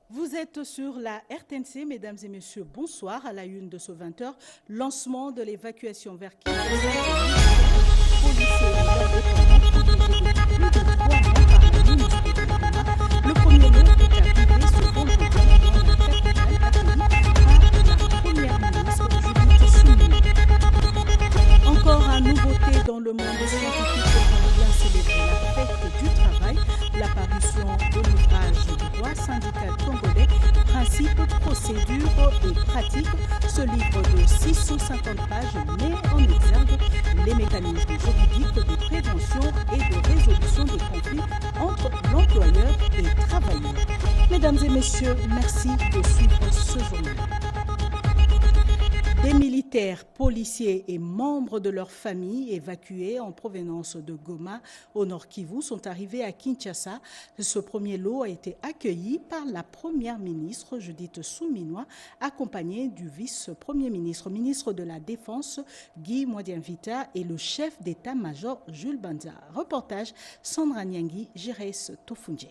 Vous êtes sur la RTNC, mesdames et messieurs, bonsoir. À la une de ce 20h, lancement de l'évacuation vers Kinshasa. Le premier lot est arrivé ce vendredi dans la capitale, accueilli par la première ministre Judith Suminwa. Encore une nouveauté dans le monde scientifique pour bien célébrer la fête du travail, l'apparition de l'ouvrage du droit syndical congolais, principes, procédures et pratiques. Ce livre de 650 pages met en exergue les mécanismes juridiques de prévention et de résolution des conflits entre l'employeur et les travailleurs. Mesdames et messieurs, merci de suivre ce journal. Des militaires, policiers et membres de leur famille évacués en provenance de Goma au Nord Kivu sont arrivés à Kinshasa. Ce premier lot a été accueilli par la première ministre Judith Suminwa, accompagnée du vice-premier ministre, ministre de la Défense Guy Mwadianvita et le chef d'état-major Jules Banza. Reportage Sandra Nyangi, Jérès Tofunje.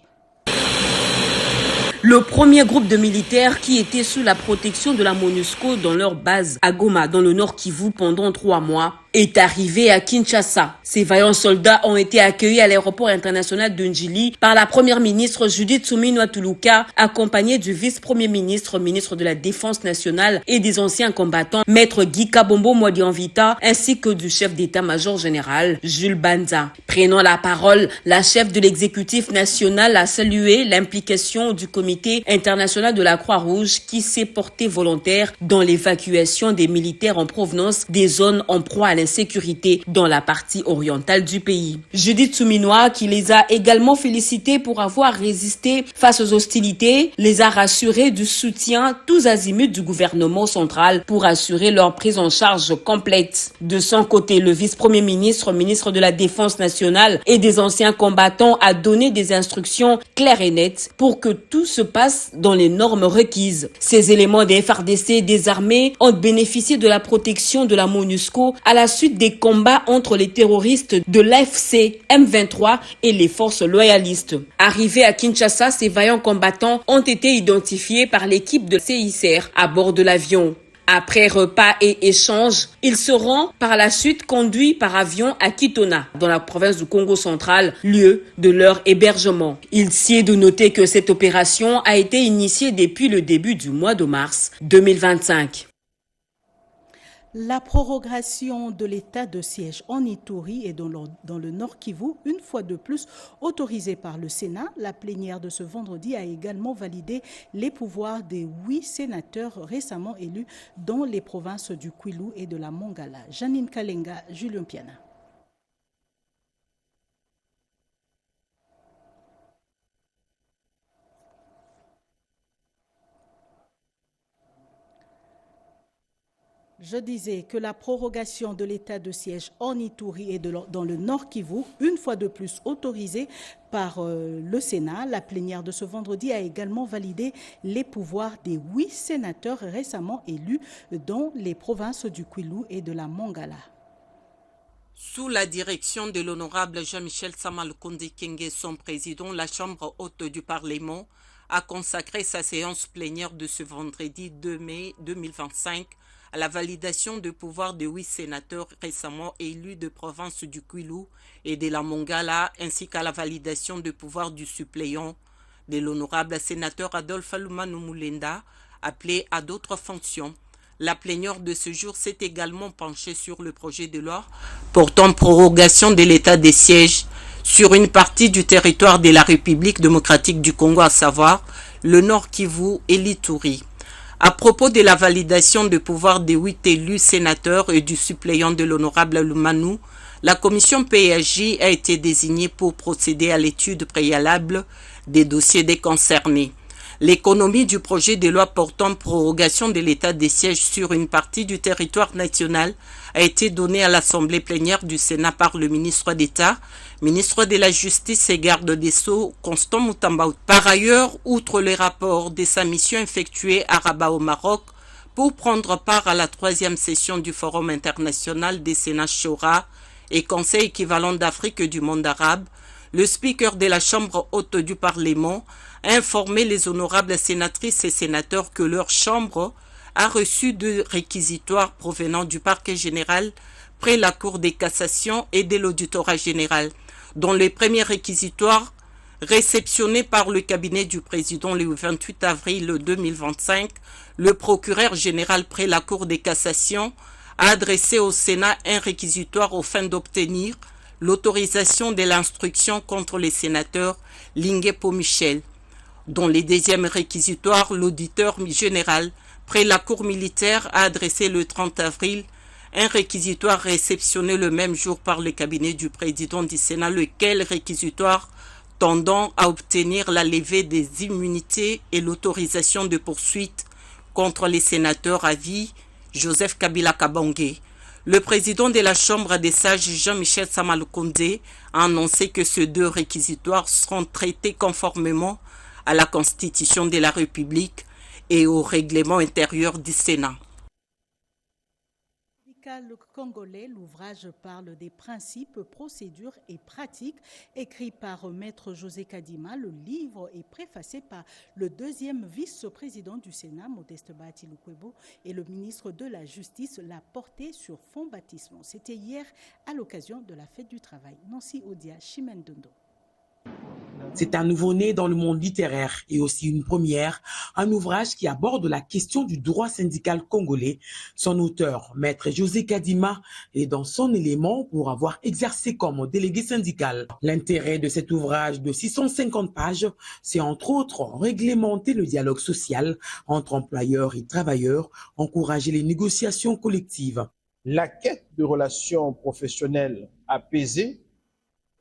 Le premier groupe de militaires qui était sous la protection de la MONUSCO dans leur base à Goma, dans le Nord Kivu, pendant 3 mois, est arrivé à Kinshasa. Ces vaillants soldats ont été accueillis à l'aéroport international de Njili par la première ministre Judith Suminwa Tuluka, accompagnée du vice-premier ministre, ministre de la Défense nationale et des anciens combattants, maître Guy Kabombo Mwadianvita, ainsi que du chef d'état-major général Jules Banza. Prenant la parole, la chef de l'exécutif national a salué l'implication du comité international de la Croix-Rouge qui s'est porté volontaire dans l'évacuation des militaires en provenance des zones en proie à l'insécurité dans la partie orientale du pays. Judith Suminwa, qui les a également félicités pour avoir résisté face aux hostilités, les a rassurés du soutien tous azimuts du gouvernement central pour assurer leur prise en charge complète. De son côté, le vice-premier ministre, ministre de la Défense nationale et des anciens combattants a donné des instructions claires et nettes pour que tout se passe dans les normes requises. Ces éléments des FARDC désarmés ont bénéficié de la protection de la MONUSCO à la suite des combats entre les terroristes de l'AFC M23 et les forces loyalistes. Arrivés à Kinshasa, ces vaillants combattants ont été identifiés par l'équipe de CICR à bord de l'avion. Après repas et échanges, ils seront par la suite conduits par avion à Kitona, dans la province du Congo central, lieu de leur hébergement. Il sied de noter que cette opération a été initiée depuis le début du mois de mars 2025. La prorogation de l'état de siège en Ituri et dans le Nord Kivu, une fois de plus autorisée par le Sénat, la plénière de ce vendredi a également validé les pouvoirs des 8 sénateurs récemment élus dans les provinces du Kwilu et de la Mongala. Janine Kalenga, Julien Piana. Je disais que la prorogation de l'état de siège en Ituri et dans le Nord Kivu, une fois de plus autorisée par le Sénat, la plénière de ce vendredi a également validé les pouvoirs des 8 sénateurs récemment élus dans les provinces du Kwilu et de la Mongala. Sous la direction de l'honorable Jean-Michel Sama-Lukonde Kyenge, son président, la Chambre haute du Parlement a consacré sa séance plénière de ce vendredi 2 mai 2025 à la validation du pouvoir de 8 sénateurs récemment élus de province du Kwilu et de la Mongala, ainsi qu'à la validation du pouvoir du suppléant de l'honorable sénateur Adolphe Alumanu Mulenda, appelé à d'autres fonctions. La plénière de ce jour s'est également penchée sur le projet de loi portant prorogation de l'état des sièges sur une partie du territoire de la République démocratique du Congo, à savoir le Nord Kivu et l'Ituri. À propos de la validation du pouvoir des 8 élus sénateurs et du suppléant de l'honorable Alumanu, la commission PAJ a été désignée pour procéder à l'étude préalable des dossiers des concernés. L'économie du projet de loi portant prorogation de l'état des sièges sur une partie du territoire national a été donnée à l'Assemblée plénière du Sénat par le ministre d'État, ministre de la Justice et garde des Sceaux, Constant Mutamba. Par ailleurs, outre les rapports de sa mission effectuée à Rabat au Maroc pour prendre part à la 3e session du Forum international des Sénats Shura et Conseil équivalent d'Afrique et du monde arabe, Le speaker de la Chambre haute du Parlement a informé les honorables sénatrices et sénateurs que leur Chambre a reçu 2 réquisitoires provenant du parquet général près la Cour de cassation et de l'auditorat général, dont le premier réquisitoire, réceptionné par le cabinet du président le 28 avril 2025, le procureur général près la Cour de cassation a adressé au Sénat un réquisitoire aux fins d'obtenir l'autorisation de l'instruction contre les sénateurs Linguepo Michel. Dans le deuxième réquisitoire, l'auditeur général près la Cour militaire a adressé le 30 avril un réquisitoire réceptionné le même jour par le cabinet du président du Sénat, lequel réquisitoire tendant à obtenir la levée des immunités et l'autorisation de poursuite contre les sénateurs à vie Joseph Kabila Kabange. Le président de la Chambre des sages, Jean-Michel Sama Lukonde, a annoncé que ces 2 réquisitoires seront traités conformément à la Constitution de la République et au règlement intérieur du Sénat. Le Congolais, l'ouvrage parle des principes, procédures et pratiques, écrit par Maître José Kadima. Le livre est préfacé par le 2e vice-président du Sénat, Modeste Bahati Lukwebo, et le ministre de la Justice l'a porté sur fond baptismaux. C'était hier à l'occasion de la fête du travail. Nancy Odia, Chimendondo. C'est un nouveau-né dans le monde littéraire et aussi une première, un ouvrage qui aborde la question du droit syndical congolais. Son auteur, Maître José Kadima, est dans son élément pour avoir exercé comme délégué syndical. L'intérêt de cet ouvrage de 650 pages, c'est entre autres réglementer le dialogue social entre employeurs et travailleurs, encourager les négociations collectives. La quête de relations professionnelles apaisées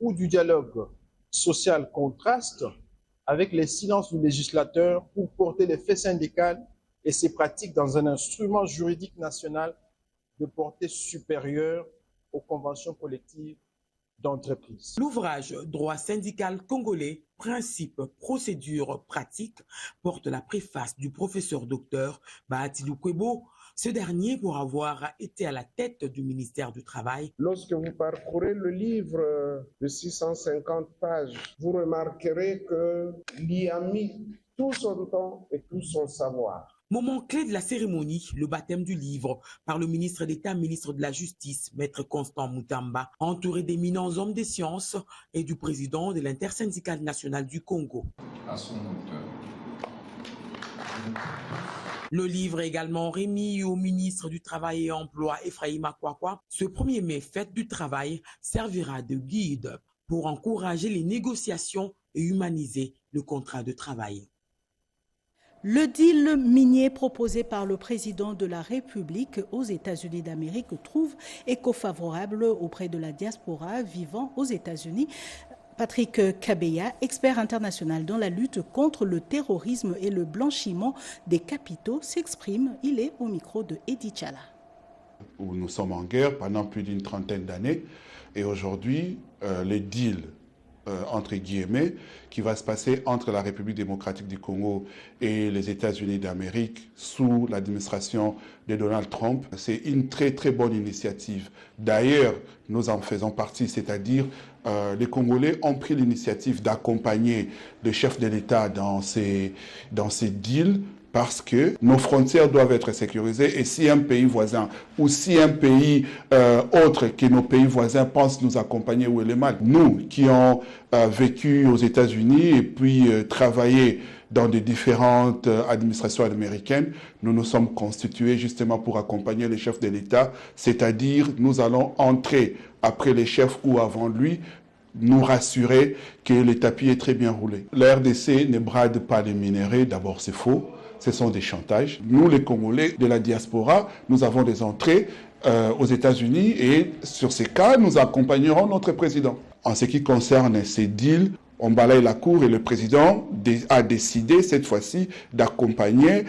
ou du dialogue social contraste avec les silences du législateur pour porter les faits syndicaux et ses pratiques dans un instrument juridique national de portée supérieure aux conventions collectives d'entreprise. L'ouvrage « Droit syndical congolais, principes, procédures, pratiques » porte la préface du professeur docteur Bahati Lukwebo. Ce dernier, pour avoir été à la tête du ministère du Travail. Lorsque vous parcourez le livre de 650 pages, vous remarquerez qu'il y a mis tout son temps et tout son savoir. Moment clé de la cérémonie, le baptême du livre par le ministre d'État, ministre de la Justice, Maître Constant Mutamba, entouré d'éminents hommes des sciences et du président de l'intersyndicale nationale du Congo. À son auteur. Le livre est également remis au ministre du Travail et Emploi, Ephraim Akwakwa. Ce 1er mai, fête du travail, servira de guide pour encourager les négociations et humaniser le contrat de travail. Le deal minier proposé par le président de la République aux États-Unis d'Amérique trouve écho favorable auprès de la diaspora vivant aux États-Unis. Patrick Kabeya, expert international dans la lutte contre le terrorisme et le blanchiment des capitaux, s'exprime. Il est au micro de Edi Chala. Nous sommes en guerre pendant plus d'une trentaine d'années et aujourd'hui, les deals entre guillemets, qui va se passer entre la République démocratique du Congo et les États-Unis d'Amérique sous l'administration de Donald Trump. C'est une très très bonne initiative. D'ailleurs, nous en faisons partie, c'est-à-dire les Congolais ont pris l'initiative d'accompagner le chef de l'État dans ces deals parce que nos frontières doivent être sécurisées et si un pays voisin ou si un pays autre que nos pays voisins pense nous accompagner, où est le mal? Nous qui avons vécu aux États-Unis et puis travaillé dans des différentes administrations américaines, nous nous sommes constitués justement pour accompagner les chefs de l'État, c'est-à-dire nous allons entrer après les chefs ou avant lui, nous rassurer que le tapis est très bien roulé. La RDC ne brade pas les minéraux, d'abord c'est faux. Ce sont des chantages. Nous, les Congolais de la diaspora, nous avons des entrées aux États-Unis et sur ces cas, nous accompagnerons notre président. En ce qui concerne ces deals, on balaye la cour et le président a décidé cette fois-ci d'accompagner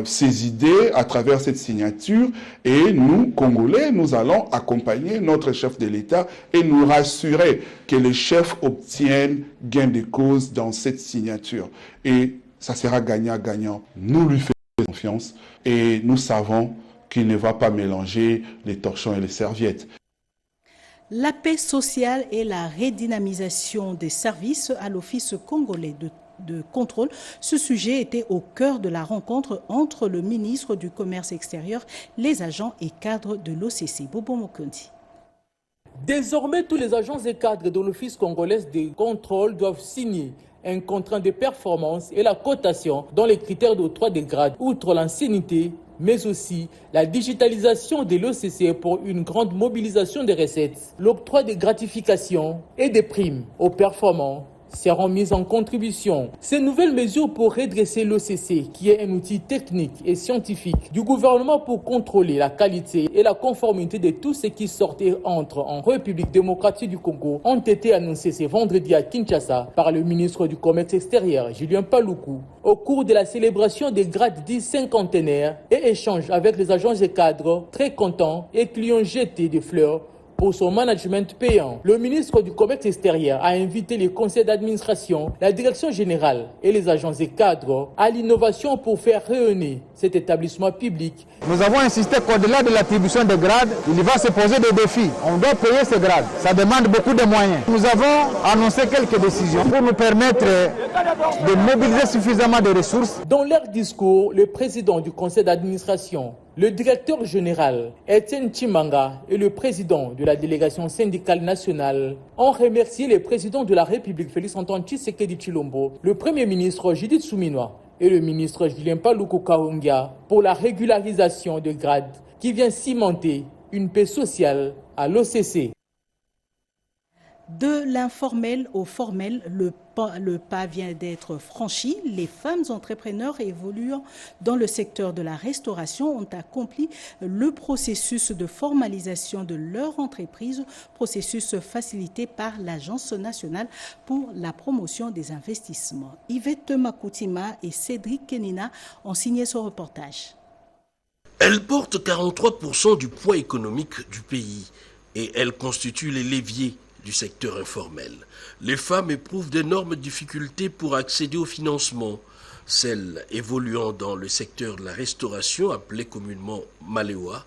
ses idées à travers cette signature. Et nous, Congolais, nous allons accompagner notre chef de l'État et nous rassurer que les chefs obtiennent gain de cause dans cette signature. Et ça sera gagnant-gagnant. Nous lui faisons confiance et nous savons qu'il ne va pas mélanger les torchons et les serviettes. La paix sociale et la redynamisation des services à l'Office congolais de contrôle. Ce sujet était au cœur de la rencontre entre le ministre du Commerce extérieur, les agents et cadres de l'OCC. Bobo Mokondi. Désormais, tous les agents et cadres de l'Office congolais de contrôle doivent signer un contrat de performance et la cotation dans les critères d'octroi des grades, outre l'ancienneté, mais aussi la digitalisation de l'OCC pour une grande mobilisation des recettes, l'octroi des gratifications et des primes aux performants seront mises en contribution. Ces nouvelles mesures pour redresser l'OCC, qui est un outil technique et scientifique du gouvernement pour contrôler la qualité et la conformité de tout ce qui sort et entre en République démocratique du Congo, ont été annoncées ce vendredi à Kinshasa par le ministre du Commerce extérieur, Julien Paluku, au cours de la célébration des grades dits cinquantenaires et échanges avec les agents et cadres très contents et qui lui ont jeté des fleurs pour son management payant. Le ministre du Commerce extérieur a invité les conseils d'administration, la direction générale et les agents et cadres à l'innovation pour faire rayonner cet établissement public. Nous avons insisté qu'au-delà de l'attribution des grades, il va se poser des défis. On doit payer ces grades. Ça demande beaucoup de moyens. Nous avons annoncé quelques décisions pour nous permettre de mobiliser suffisamment de ressources. Dans leur discours, le président du conseil d'administration, le directeur général Etienne Chimanga et le président de la délégation syndicale nationale ont remercié le président de la République Félix-Antoine Tshisekedi Tshilombo, le premier ministre Judith Suminwa et le ministre Julien Paluku Kahongya pour la régularisation de grades qui vient cimenter une paix sociale à l'OCC. De l'informel au formel, le pas vient d'être franchi. Les femmes entrepreneurs évoluant dans le secteur de la restauration ont accompli le processus de formalisation de leur entreprise, processus facilité par l'Agence nationale pour la promotion des investissements. Yvette Makoutima et Cédric Kenina ont signé ce reportage. Elle porte 43% du poids économique du pays et elle constitue les leviers du secteur informel. Les femmes éprouvent d'énormes difficultés pour accéder au financement. Celles évoluant dans le secteur de la restauration, appelé communément Malewa,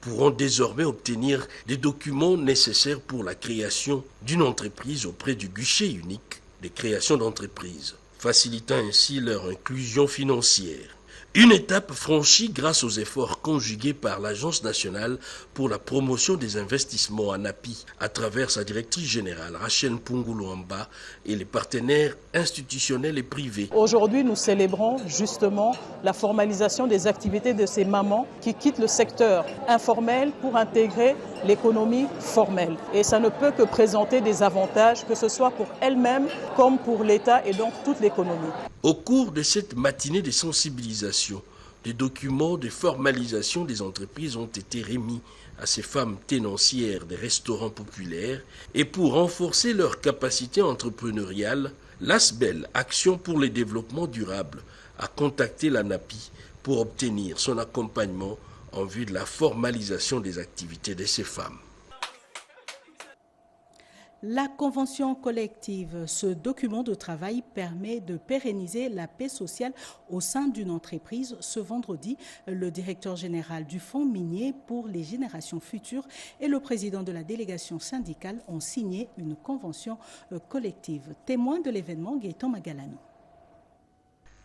pourront désormais obtenir des documents nécessaires pour la création d'une entreprise auprès du guichet unique des créations d'entreprises, facilitant ainsi leur inclusion financière. Une étape franchie grâce aux efforts conjugués par l'Agence nationale pour la promotion des investissements ANAPI à travers sa directrice générale Rachel Punguluamba et les partenaires institutionnels et privés. Aujourd'hui, nous célébrons justement la formalisation des activités de ces mamans qui quittent le secteur informel pour intégrer l'économie formelle. Et ça ne peut que présenter des avantages, que ce soit pour elles-mêmes comme pour l'État et donc toute l'économie. Au cours de cette matinée de sensibilisation, des documents de formalisation des entreprises ont été remis à ces femmes tenancières des restaurants populaires et pour renforcer leur capacité entrepreneuriale, l'ASBEL, Action pour le développement durable, a contacté l'ANAPI pour obtenir son accompagnement en vue de la formalisation des activités de ces femmes. La convention collective, ce document de travail permet de pérenniser la paix sociale au sein d'une entreprise. Ce vendredi, le directeur général du Fonds minier pour les générations futures et le président de la délégation syndicale ont signé une convention collective. Témoin de l'événement, Gaëtan Magalano.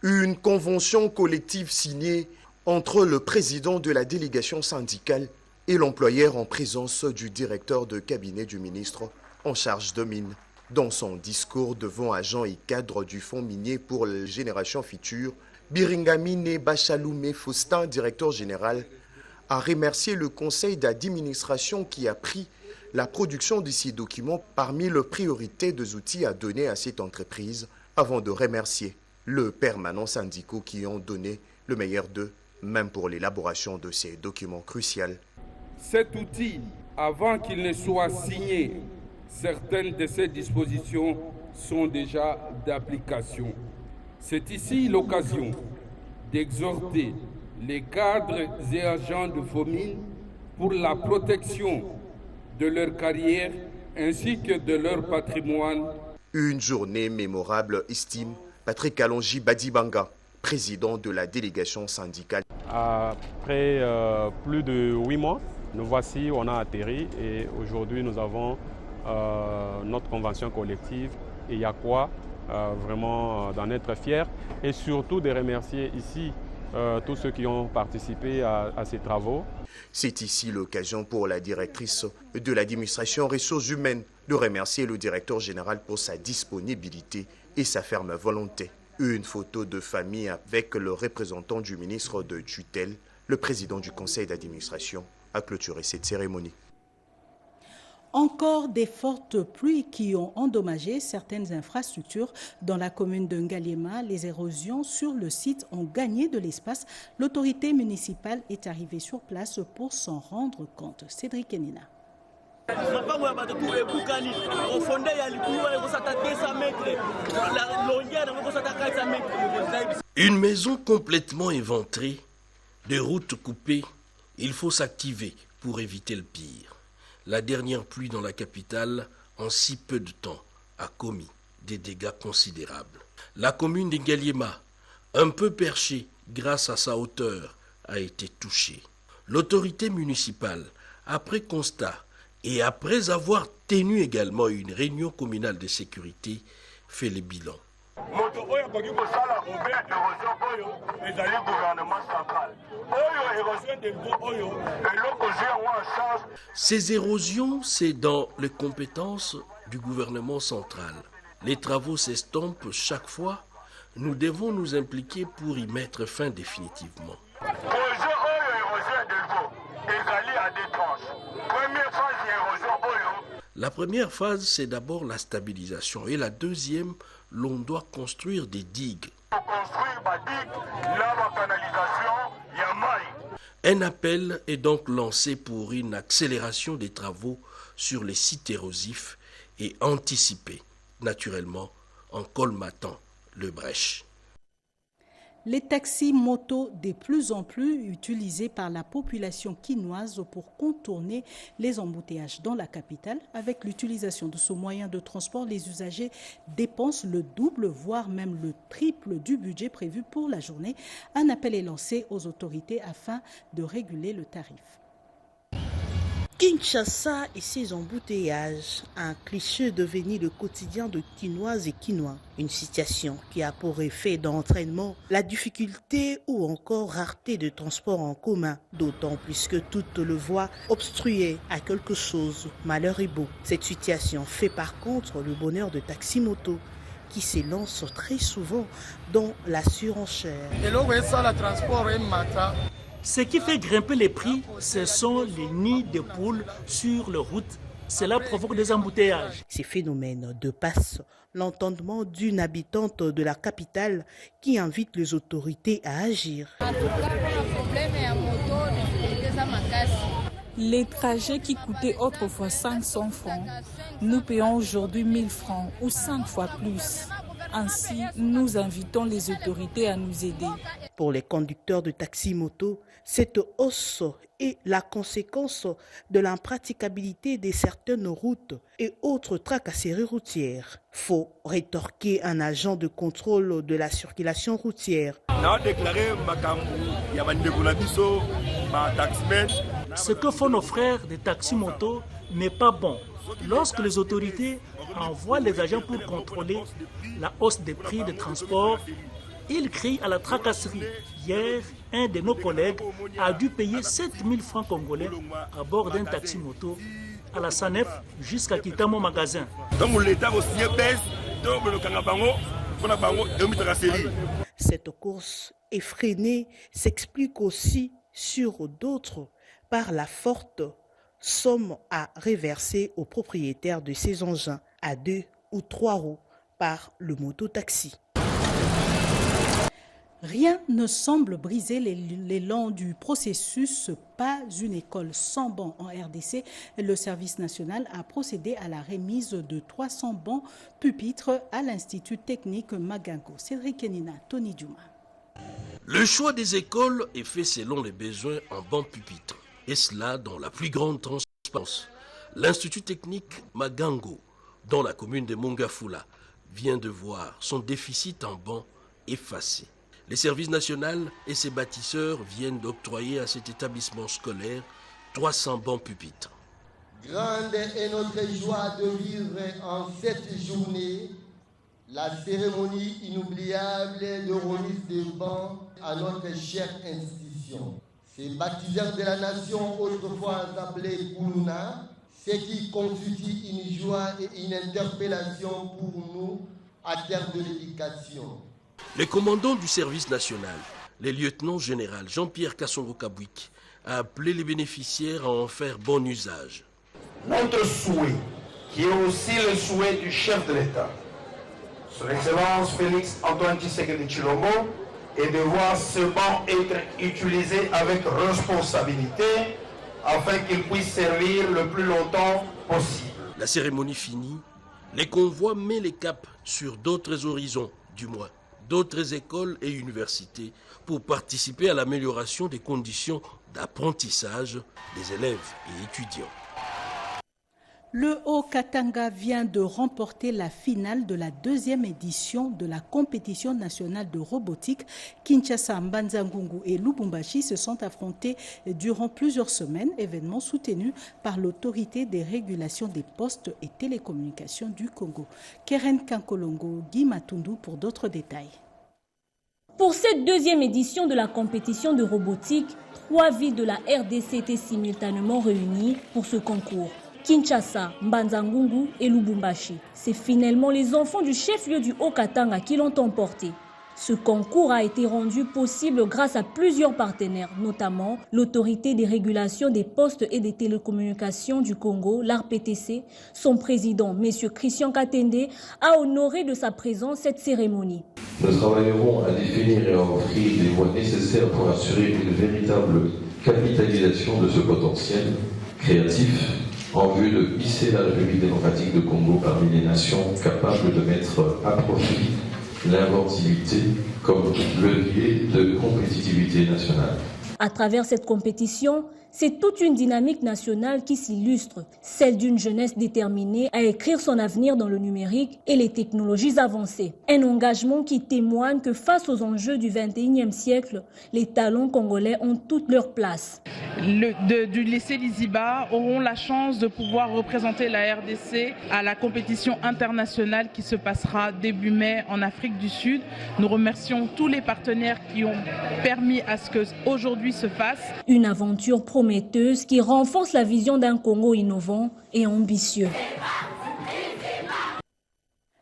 Une convention collective signée entre le président de la délégation syndicale et l'employeur en présence du directeur de cabinet du ministre en charge de mines. Dans son discours devant agents et cadres du Fonds minier pour les générations futures, Biringamine Bachaloume Faustin, directeur général, a remercié le conseil d'administration qui a pris la production de ces documents parmi les priorités des outils à donner à cette entreprise, avant de remercier le permanent syndicaux qui ont donné le meilleur d'eux, même pour l'élaboration de ces documents cruciaux. Cet outil, avant qu'il ne soit signé, certaines de ces dispositions sont déjà d'application. C'est ici l'occasion d'exhorter les cadres et agents de FOMIN pour la protection de leur carrière ainsi que de leur patrimoine. Une journée mémorable, estime Patrick Alongi Badibanga, président de la délégation syndicale. Après plus de 8 mois Nous voici, on a atterri et aujourd'hui nous avons notre convention collective et il y a quoi vraiment d'en être fiers et surtout de remercier ici tous ceux qui ont participé à ces travaux. C'est ici l'occasion pour la directrice de l'administration ressources humaines de remercier le directeur général pour sa disponibilité et sa ferme volonté. Une photo de famille avec le représentant du ministre de tutelle, le président du conseil d'administration, a clôturé cette cérémonie. Encore des fortes pluies qui ont endommagé certaines infrastructures dans la commune de Ngaliema. Les érosions sur le site ont gagné de l'espace. L'autorité municipale est arrivée sur place pour s'en rendre compte. Cédric Enina. Une maison complètement éventrée, des routes coupées, il faut s'activer pour éviter le pire. La dernière pluie dans la capitale, en si peu de temps, a commis des dégâts considérables. La commune de Ngaliema, un peu perchée grâce à sa hauteur, a été touchée. L'autorité municipale, après constat et après avoir tenu également une réunion communale de sécurité, fait le bilan. Ces érosions, c'est dans les compétences du gouvernement central. Les travaux s'estompent chaque fois. Nous devons nous impliquer pour y mettre fin définitivement. La première phase, c'est d'abord la stabilisation. Et la deuxième, l'on doit construire des digues. Un appel est donc lancé pour une accélération des travaux sur les sites érosifs et anticiper, naturellement, en colmatant le brèche. Les taxis motos de plus en plus utilisés par la population quinoise pour contourner les embouteillages dans la capitale. Avec l'utilisation de ce moyen de transport, les usagers dépensent le double, voire même le triple du budget prévu pour la journée. Un appel est lancé aux autorités afin de réguler le tarif. Kinshasa et ses embouteillages, un cliché devenu le quotidien de Quinoises et Quinois. Une situation qui a pour effet d'entraînement la difficulté ou encore rareté de transport en commun, d'autant plus que toute le voie obstruée à quelque chose, malheur et beau. Cette situation fait par contre le bonheur de taxi-moto qui s'élance très souvent dans la surenchère. Ce qui fait grimper les prix, ce sont les nids de poules sur les routes. Cela provoque des embouteillages. Ces phénomènes dépassent l'entendement d'une habitante de la capitale qui invite les autorités à agir. Les trajets qui coûtaient autrefois 500 francs, nous payons aujourd'hui 1000 francs ou 5 fois plus. Ainsi, nous invitons les autorités à nous aider. Pour les conducteurs de taxi-moto, cette hausse est la conséquence de l'impraticabilité de certaines routes et autres tracasseries routières. Faut rétorquer un agent de contrôle de la circulation routière. Ce que font nos frères des taxis-motos n'est pas bon. Lorsque les autorités envoient les agents pour contrôler la hausse des prix de transport, ils crient à la tracasserie. Hier, un de nos collègues a dû payer 7000 francs congolais à bord d'un taxi-moto à la SANEF jusqu'à quitter mon magasin. Cette course effrénée s'explique aussi sur d'autres par la forte somme à reverser aux propriétaires de ces engins à 2 ou 3 roues par le mototaxi. Rien ne semble briser l'élan du processus. Pas une école sans bancs en RDC. Le service national a procédé à la remise de 300 bancs pupitres à l'Institut technique Magango. Cédric Enina, Tony Djouma. Le choix des écoles est fait selon les besoins en bancs pupitres. Et cela dans la plus grande transparence. L'Institut technique Magango, dans la commune de Mongafula, vient de voir son déficit en bancs effacé. Les services nationaux et ses bâtisseurs viennent d'octroyer à cet établissement scolaire 300 bancs pupitres. Grande est notre joie de vivre en cette journée la cérémonie inoubliable de remise des bancs à notre chère institution. Ces baptiseurs de la nation, autrefois appelés Koulouna, ce qui constitue une joie et une interpellation pour nous à terre de l'éducation. Les commandants du service national, le lieutenant général Jean-Pierre Kassongo-Kabouik, a appelé les bénéficiaires à en faire bon usage. Notre souhait, qui est aussi le souhait du chef de l'État, Son Excellence Félix Antoine Tshisekedi Tshilombo, est de voir ce banc être utilisé avec responsabilité afin qu'il puisse servir le plus longtemps possible. La cérémonie finie, les convois mettent les caps sur d'autres horizons, du moins d'autres écoles et universités, pour participer à l'amélioration des conditions d'apprentissage des élèves et étudiants. Le Haut-Katanga vient de remporter la finale de la 2e édition de la compétition nationale de robotique. Kinshasa, Mbanza-Ngungu et Lubumbashi se sont affrontés durant plusieurs semaines, événement soutenu par l'autorité des régulations des postes et télécommunications du Congo. Keren Kankolongo, Guy Matundu pour d'autres détails. Pour cette 2e édition de la compétition de robotique, 3 villes de la RDC étaient simultanément réunies pour ce concours. Kinshasa, Mbanza-Ngungu et Lubumbashi. C'est finalement les enfants du chef-lieu du Haut-Katanga qui l'ont emporté. Ce concours a été rendu possible grâce à plusieurs partenaires, notamment l'autorité des régulations des postes et des télécommunications du Congo, l'ARPTC. Son président, M. Christian Katende, a honoré de sa présence cette cérémonie. Nous travaillerons à définir et à offrir les voies nécessaires pour assurer une véritable capitalisation de ce potentiel créatif en vue de hisser la République démocratique du Congo parmi les nations capables de mettre à profit l'inventivité comme levier de compétitivité nationale. À travers cette compétition, c'est toute une dynamique nationale qui s'illustre, celle d'une jeunesse déterminée à écrire son avenir dans le numérique et les technologies avancées. Un engagement qui témoigne que face aux enjeux du XXIe siècle, les talents congolais ont toute leur place. Du lycée Liziba auront la chance de pouvoir représenter la RDC à la compétition internationale qui se passera début mai en Afrique du Sud. Nous remercions tous les partenaires qui ont permis à ce qu'aujourd'hui se fasse. Une aventure prometteuse qui renforce la vision d'un Congo innovant et ambitieux.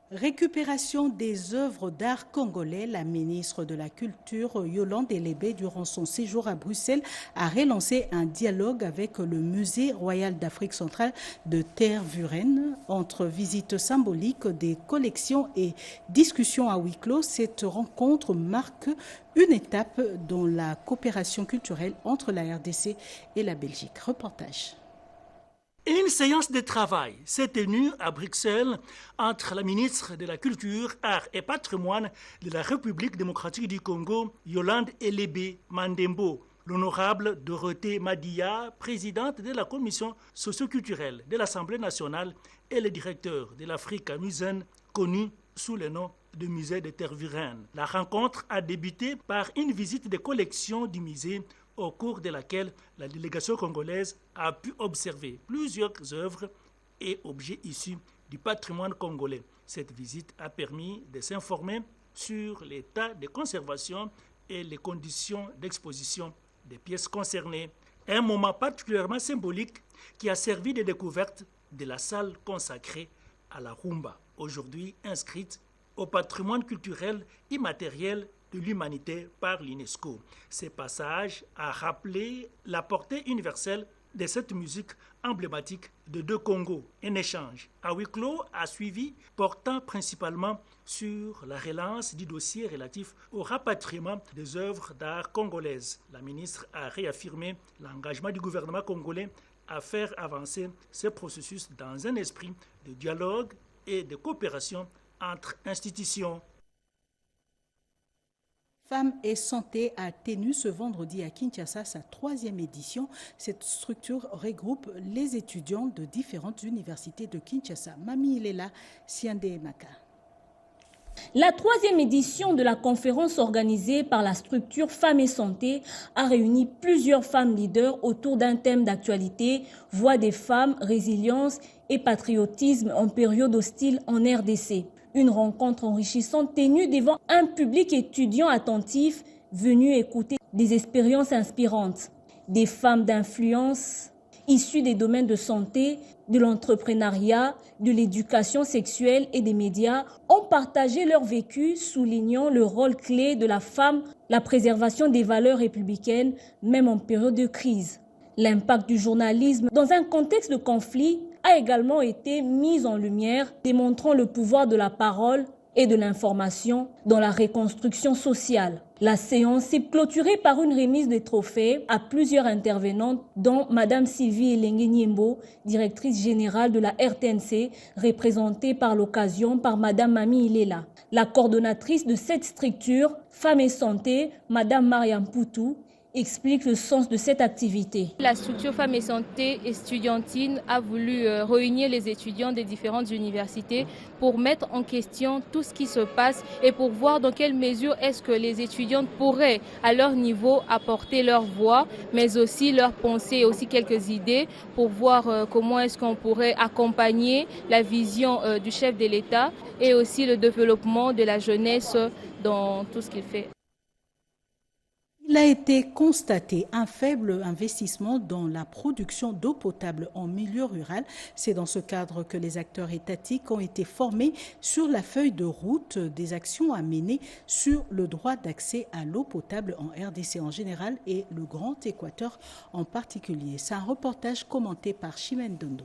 Récupération des œuvres d'art congolais, la ministre de la Culture, Yolande Elébé, durant son séjour à Bruxelles, a relancé un dialogue avec le Musée royal d'Afrique centrale de Tervuren. Entre visites symboliques des collections et discussions à huis clos, cette rencontre marque une étape dans la coopération culturelle entre la RDC et la Belgique. Reportage. Une séance de travail s'est tenue à Bruxelles entre la ministre de la Culture, Arts et Patrimoine de la République démocratique du Congo, Yolande Elébé Mandembo, l'honorable Dorothée Madia, présidente de la commission socio-culturelle de l'Assemblée nationale, et le directeur de l'Africa Museum, connu sous le nom de musée de Tervuren. La rencontre a débuté par une visite des collections du musée, au cours de laquelle la délégation congolaise a pu observer plusieurs œuvres et objets issus du patrimoine congolais. Cette visite a permis de s'informer sur l'état de conservation et les conditions d'exposition des pièces concernées. Un moment particulièrement symbolique qui a servi de découverte de la salle consacrée à la rumba, aujourd'hui inscrite au patrimoine culturel immatériel de l'humanité par l'UNESCO. Ce passage a rappelé la portée universelle de cette musique emblématique de deux Congos. Un échange à huis clos a suivi, portant principalement sur la relance du dossier relatif au rapatriement des œuvres d'art congolaises. La ministre a réaffirmé l'engagement du gouvernement congolais à faire avancer ce processus dans un esprit de dialogue et de coopération entre institutions. Femmes et santé a tenu ce vendredi à Kinshasa sa 3e édition. Cette structure regroupe les étudiants de différentes universités de Kinshasa. Mami Ilela, Siande Maka. La 3e édition de la conférence organisée par la structure Femmes et Santé a réuni plusieurs femmes leaders autour d'un thème d'actualité, voix des femmes, résilience et patriotisme en période hostile en RDC. Une rencontre enrichissante tenue devant un public étudiant attentif venu écouter des expériences inspirantes. Des femmes d'influence issues des domaines de santé, de l'entrepreneuriat, de l'éducation sexuelle et des médias ont partagé leur vécu, soulignant le rôle clé de la femme, la préservation des valeurs républicaines, même en période de crise. L'impact du journalisme dans un contexte de conflit a également été mis en lumière, démontrant le pouvoir de la parole et de l'information dans la reconstruction sociale. La séance s'est clôturée par une remise des trophées à plusieurs intervenantes, dont Mme Sylvie Elengue Niembo, directrice générale de la RTNC, représentée par l'occasion par Mme Mami Ilela. La coordonnatrice de cette structure, Femmes et Santé, Mme Mariam Poutou, explique le sens de cette activité. La structure Femmes et Santé estudiantine a voulu réunir les étudiants des différentes universités pour mettre en question tout ce qui se passe et pour voir dans quelle mesure est-ce que les étudiantes pourraient à leur niveau apporter leur voix, mais aussi leurs pensées et aussi quelques idées pour voir comment est-ce qu'on pourrait accompagner la vision du chef de l'État et aussi le développement de la jeunesse dans tout ce qu'il fait. Il a été constaté un faible investissement dans la production d'eau potable en milieu rural. C'est dans ce cadre que les acteurs étatiques ont été formés sur la feuille de route des actions à mener sur le droit d'accès à l'eau potable en RDC en général et le Grand Équateur en particulier. C'est un reportage commenté par Chimène Dondo.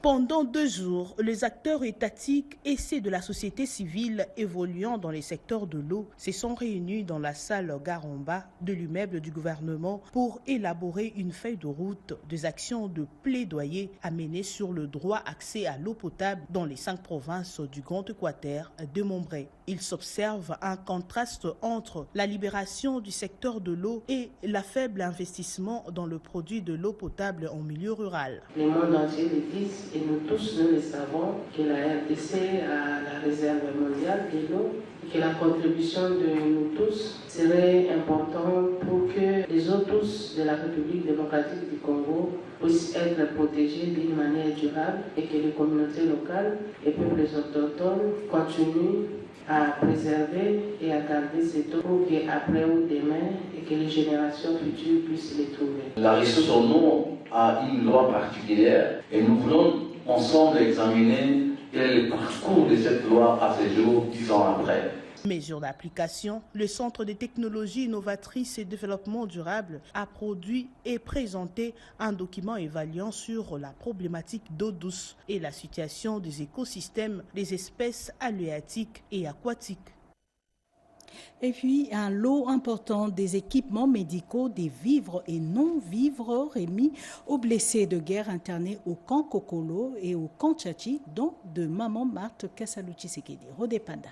Pendant 2 jours, les acteurs étatiques et ceux de la société civile évoluant dans les secteurs de l'eau se sont réunis dans la salle Garamba de l'immeuble du gouvernement pour élaborer une feuille de route des actions de plaidoyer à mener sur le droit accès à l'eau potable dans les 5 provinces du Grand Équateur démembrées. Il s'observe un contraste entre la libération du secteur de l'eau et la faible investissement dans le produit de l'eau potable en milieu rural. Le monde entier le dit et nous tous, nous le savons, que la RDC a la réserve mondiale de l'eau et que la contribution de nous tous serait importante pour que les eaux tous de la République démocratique du Congo puissent être protégées d'une manière durable et que les communautés locales et peuples autochtones continuent à préserver et à garder cette eau pour qu'après ou demain et que les générations futures puissent les trouver. La ressource en eau a une loi particulière et nous voulons ensemble examiner quel est le parcours de cette loi à ces jours, 10 ans après. Mesure d'application, le Centre des technologies innovatrices et développement durable a produit et présenté un document évaluant sur la problématique d'eau douce et la situation des écosystèmes des espèces halieutiques et aquatiques. Et puis, un lot important des équipements médicaux, des vivres et non-vivres remis aux blessés de guerre internés au camp Kokolo et au camp Tchachi, dont de Maman Marthe Kassalu-Tshisekedi. Rodépanda.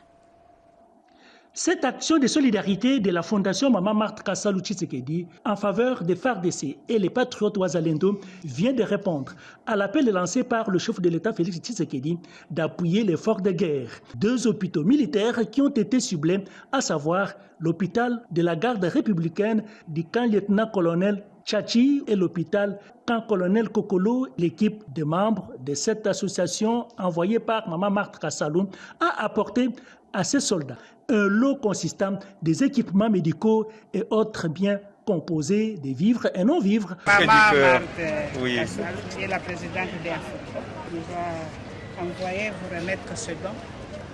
Cette action de solidarité de la Fondation Maman Marthe Kassalu-Tshisekedi en faveur des FARDC et les patriotes Ouazalendo vient de répondre à l'appel lancé par le chef de l'État Félix Tshisekedi d'appuyer l'effort de guerre. 2 hôpitaux militaires qui ont été ciblés, à savoir l'hôpital de la garde républicaine du camp lieutenant-colonel Tchachi et l'hôpital camp-colonel Kokolo. L'équipe de membres de cette association envoyée par Maman Marthe Kassalu a apporté à ces soldats un lot consistant des équipements médicaux et autres biens composés de vivres et non-vivres. Maman Marthe Kassalu, qui est la présidente d'Afrique, nous a envoyé vous remettre ce don.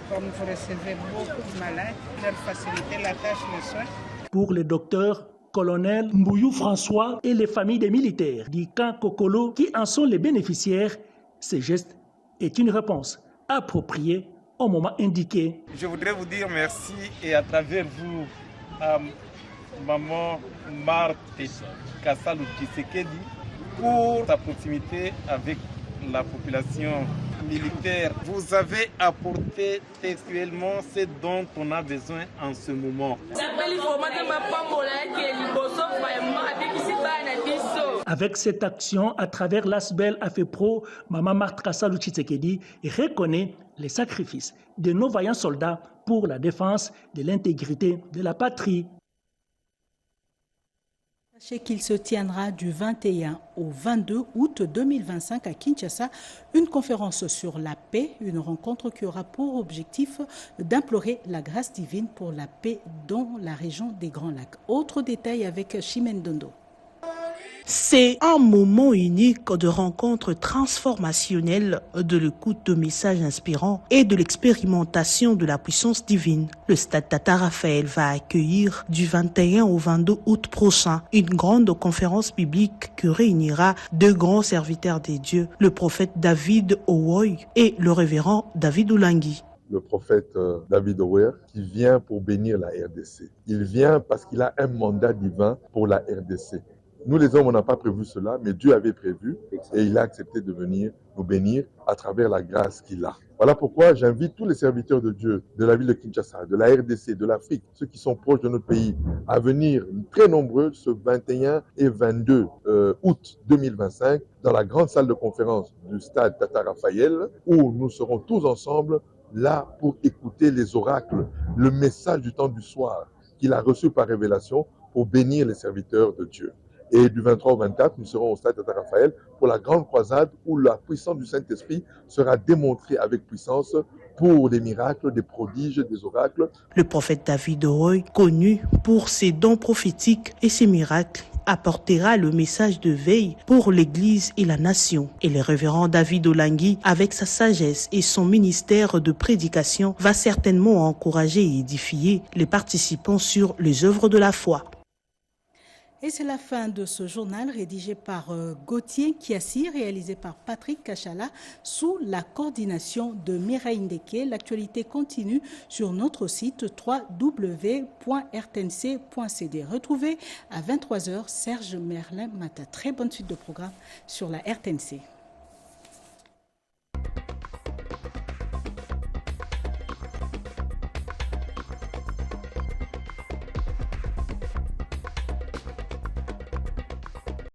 Comme vous recevez beaucoup de malades, leur faciliter la tâche, le soin. Pour le docteur colonel Mbouyou François et les familles des militaires du camp Kokolo qui en sont les bénéficiaires, ce geste est une réponse appropriée au moment indiqué. Je voudrais vous dire merci et à travers vous, Maman Marthe Kassalu-Tshisekedi, pour sa proximité avec la population militaire. Vous avez apporté textuellement ce dont on a besoin en ce moment. Avec cette action, à travers l'ASBEL AFEPRO, Maman Marthe Kassalu-Tshisekedi reconnaît les sacrifices de nos vaillants soldats pour la défense de l'intégrité de la patrie. Sachez qu'il se tiendra du 21 au 22 août 2025 à Kinshasa une conférence sur la paix, une rencontre qui aura pour objectif d'implorer la grâce divine pour la paix dans la région des Grands Lacs. Autre détail avec Chimène Dondo. C'est un moment unique de rencontre transformationnelle, de l'écoute de messages inspirants et de l'expérimentation de la puissance divine. Le stade Tata Raphaël va accueillir du 21 au 22 août prochain une grande conférence biblique qui réunira deux grands serviteurs des dieux, le prophète David Owoy et le révérend David Oulangui. Le prophète David Owoy qui vient pour bénir la RDC. Il vient parce qu'il a un mandat divin pour la RDC. Nous les hommes, on n'a pas prévu cela, mais Dieu avait prévu et il a accepté de venir nous bénir à travers la grâce qu'il a. Voilà pourquoi j'invite tous les serviteurs de Dieu, de la ville de Kinshasa, de la RDC, de l'Afrique, ceux qui sont proches de notre pays, à venir très nombreux ce 21 et 22 août 2025 dans la grande salle de conférence du stade Tata Raphaël où nous serons tous ensemble là pour écouter les oracles, le message du temps du soir qu'il a reçu par révélation pour bénir les serviteurs de Dieu. Et du 23 au 24, nous serons au stade Tata Raphaël pour la grande croisade où la puissance du Saint-Esprit sera démontrée avec puissance pour des miracles, des prodiges, des oracles. Le prophète David Owoy, connu pour ses dons prophétiques et ses miracles, apportera le message de veille pour l'Église et la nation. Et le révérend David Oulangui, avec sa sagesse et son ministère de prédication, va certainement encourager et édifier les participants sur les œuvres de la foi. Et c'est la fin de ce journal rédigé par Gauthier Kiassi, réalisé par Patrick Kachala, sous la coordination de Mireille Ndeke. L'actualité continue sur notre site www.rtnc.cd. Retrouvez à 23h Serge Merlin Mata. Très bonne suite de programme sur la RTNC.